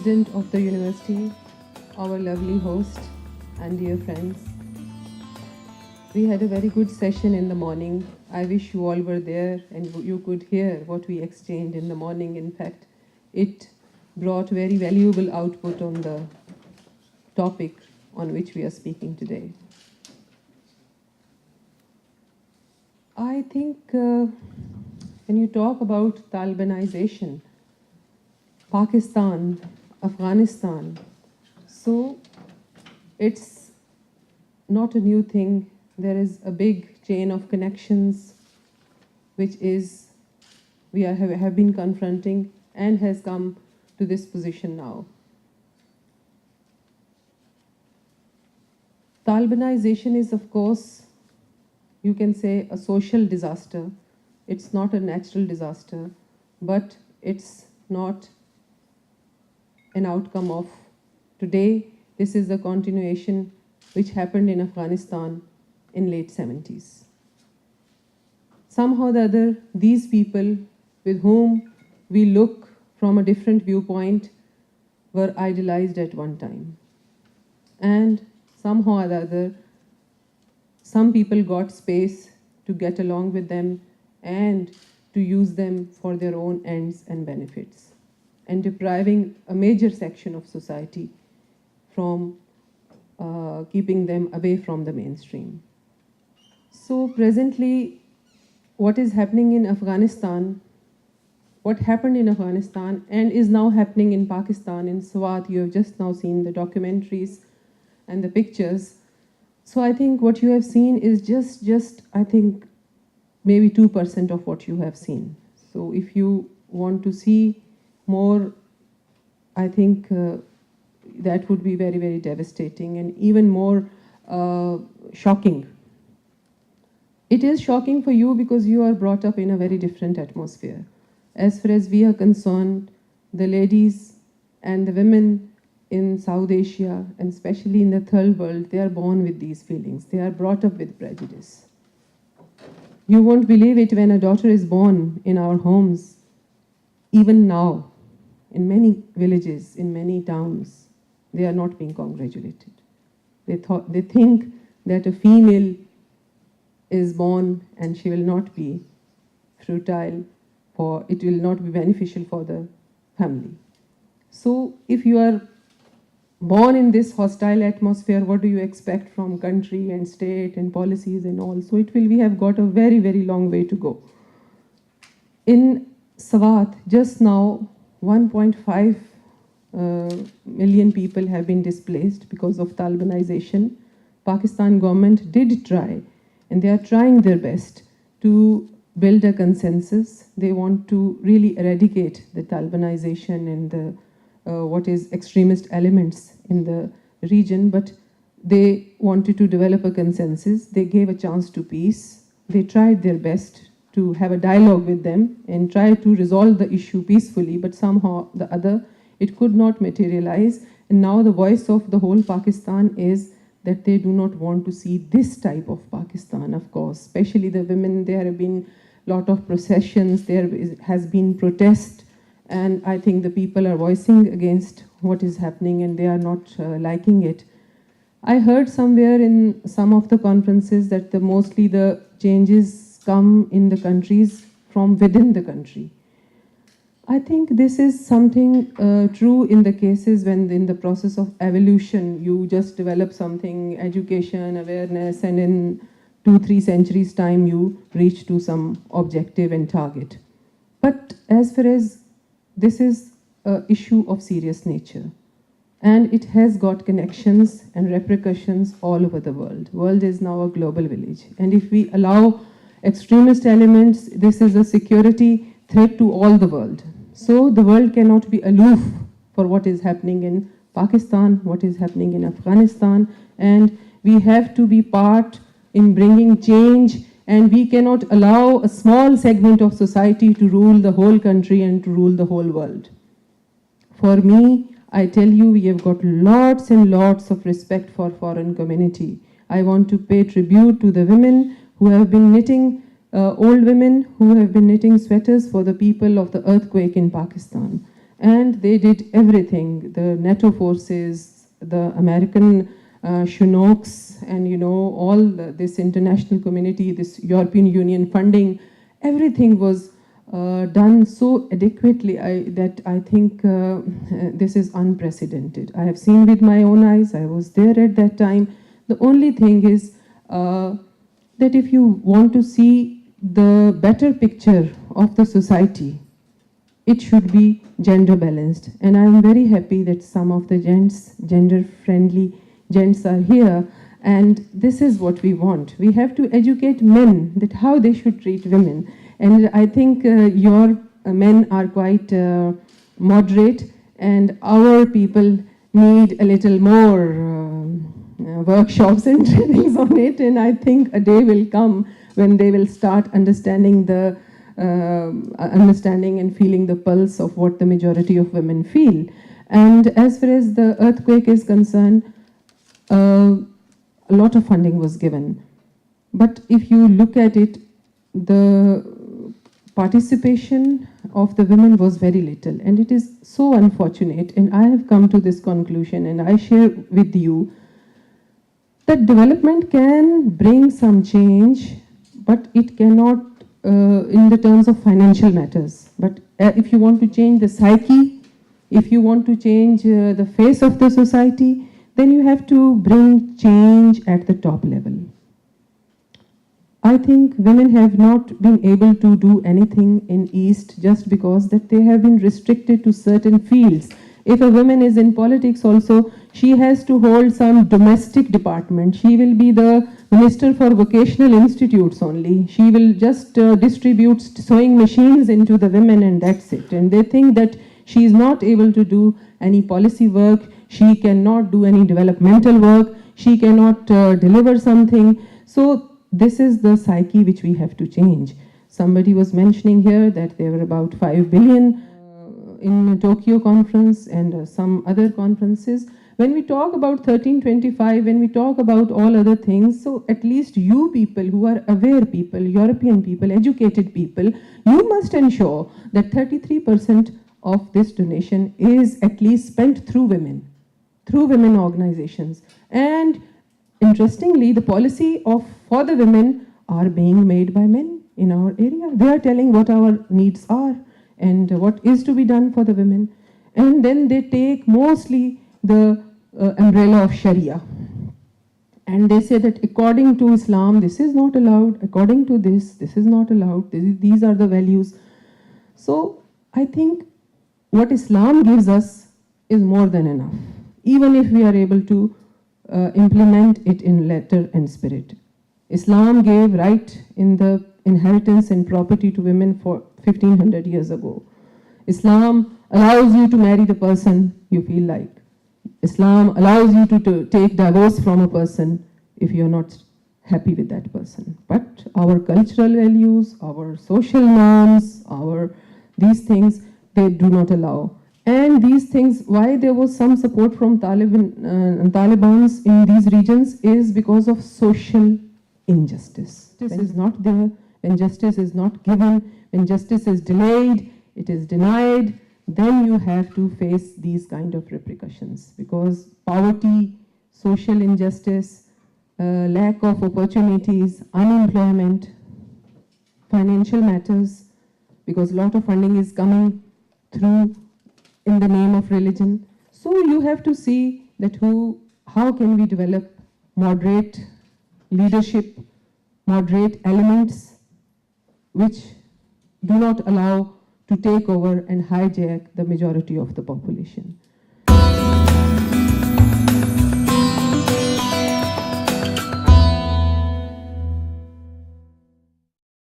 President of the university, our lovely host and dear friends. We had a very good session in the morning. I wish you all were there and you could hear what we exchanged in the morning. In fact, it brought very valuable output on the topic on which we are speaking today. I think when you talk about Talibanization, Pakistan, Afghanistan, so it's not a new thing. There is a big chain of connections which is we have been confronting and has come to this position now. Talibanization is, of course, you can say a social disaster. It's not a natural disaster, but it's not an outcome of today. This is a continuation which happened in Afghanistan in late 70s. Somehow or the other, these people with whom we look from a different viewpoint were idolized at one time. And somehow or the other, some people got space to get along with them and to use them for their own ends and benefits, and depriving a major section of society from keeping them away from the mainstream. So presently, what is happening in Afghanistan, what happened in Afghanistan and is now happening in Pakistan, in Swat, you have just now seen the documentaries and the pictures. So I think what you have seen is just I think, maybe 2% of what you have seen. So if you want to see more, I think that would be very, very devastating and even more shocking. It is shocking for you because you are brought up in a very different atmosphere. As far as we are concerned, the ladies and the women in South Asia, and especially in the third world, they are born with these feelings. They are brought up with prejudice. You won't believe it, when a daughter is born in our homes, even now, in many villages, in many towns, they are not being congratulated. They think that a female is born and she will not be fertile, it will not be beneficial for the family. So if you are born in this hostile atmosphere, what do you expect from country and state and policies and all? So we have got a very, very long way to go. In Swat, just now, 1.5 million people have been displaced because of Talibanization. Pakistan government did try, and they are trying their best to build a consensus. They want to really eradicate the Talibanization and the what is extremist elements in the region, but they wanted to develop a consensus. They gave a chance to peace. They tried their best to have a dialogue with them and try to resolve the issue peacefully, but somehow the other, it could not materialize. And now the voice of the whole Pakistan is that they do not want to see this type of Pakistan, of course, especially the women. There have been a lot of processions, there has been protest, and I think the people are voicing against what is happening and they are not liking it. I heard somewhere in some of the conferences that mostly the changes come in the countries from within the country. I think this is something true in the cases when in the process of evolution, you just develop something, education, awareness, and in 2-3 centuries time, you reach to some objective and target. But as far as this is an issue of serious nature, and it has got connections and repercussions all over the world. World is now a global village. And if we allow extremist elements, this is a security threat to all the world. So the world cannot be aloof for what is happening in Pakistan, what is happening in Afghanistan, and we have to be part in bringing change, and we cannot allow a small segment of society to rule the whole country and to rule the whole world. For me, I tell you, we have got lots and lots of respect for foreign community. I want to pay tribute to the women who have been knitting, old women who have been knitting sweaters for the people of the earthquake in Pakistan. and they did everything. The NATO forces, the American Chinooks, and all this international community, this European Union funding, everything was done so adequately that I think this is unprecedented. I have seen with my own eyes. I was there at that time. The only thing is that if you want to see the better picture of the society, it should be gender balanced. And I'm very happy that some of the gents, gender friendly gents, are here. And this is what we want. We have to educate men that how they should treat women. And I think your men are quite moderate, and our people need a little more workshops and trainings on it. And I think a day will come when they will start understanding and feeling the pulse of what the majority of women feel. And as far as the earthquake is concerned, a lot of funding was given. But if you look at it, the participation of the women was very little. And it is so unfortunate. And I have come to this conclusion, and I share with you that development can bring some change, but it cannot in the terms of financial matters. But if you want to change the psyche, if you want to change the face of the society, then you have to bring change at the top level. I think women have not been able to do anything in East just because that they have been restricted to certain fields. If a woman is in politics also, she has to hold some domestic department. She will be the minister for vocational institutes only. She will just distribute sewing machines into the women, and that's it. And they think that she is not able to do any policy work. She cannot do any developmental work. She cannot deliver something. So this is the psyche which we have to change. Somebody was mentioning here that there were about 5 billion in Tokyo conference and some other conferences. When we talk about 1325, when we talk about all other things, so at least you people who are aware people, European people, educated people, you must ensure that 33% of this donation is at least spent through women organizations. And interestingly, the policy for the women are being made by men in our area. They are telling what our needs are and what is to be done for the women. And then they take mostly the umbrella of Sharia. And they say that according to Islam, this is not allowed. According to this is not allowed. These are the values. So I think what Islam gives us is more than enough, even if we are able to implement it in letter and spirit. Islam gave right in the inheritance and property to women for 1500 years ago. Islam allows you to marry the person you feel like. Islam allows you to take divorce from a person if you're not happy with that person. But our cultural values, our social norms, these things, they do not allow. And these things, why there was some support from Talibans in these regions is because of social injustice. Justice is not there, when justice is not given, when justice is delayed, it is denied, then you have to face these kind of repercussions, because poverty, social injustice, lack of opportunities, unemployment, financial matters, because a lot of funding is coming through in the name of religion. So you have to see that how can we develop moderate leadership, moderate elements which do not allow to take over and hijack the majority of the population.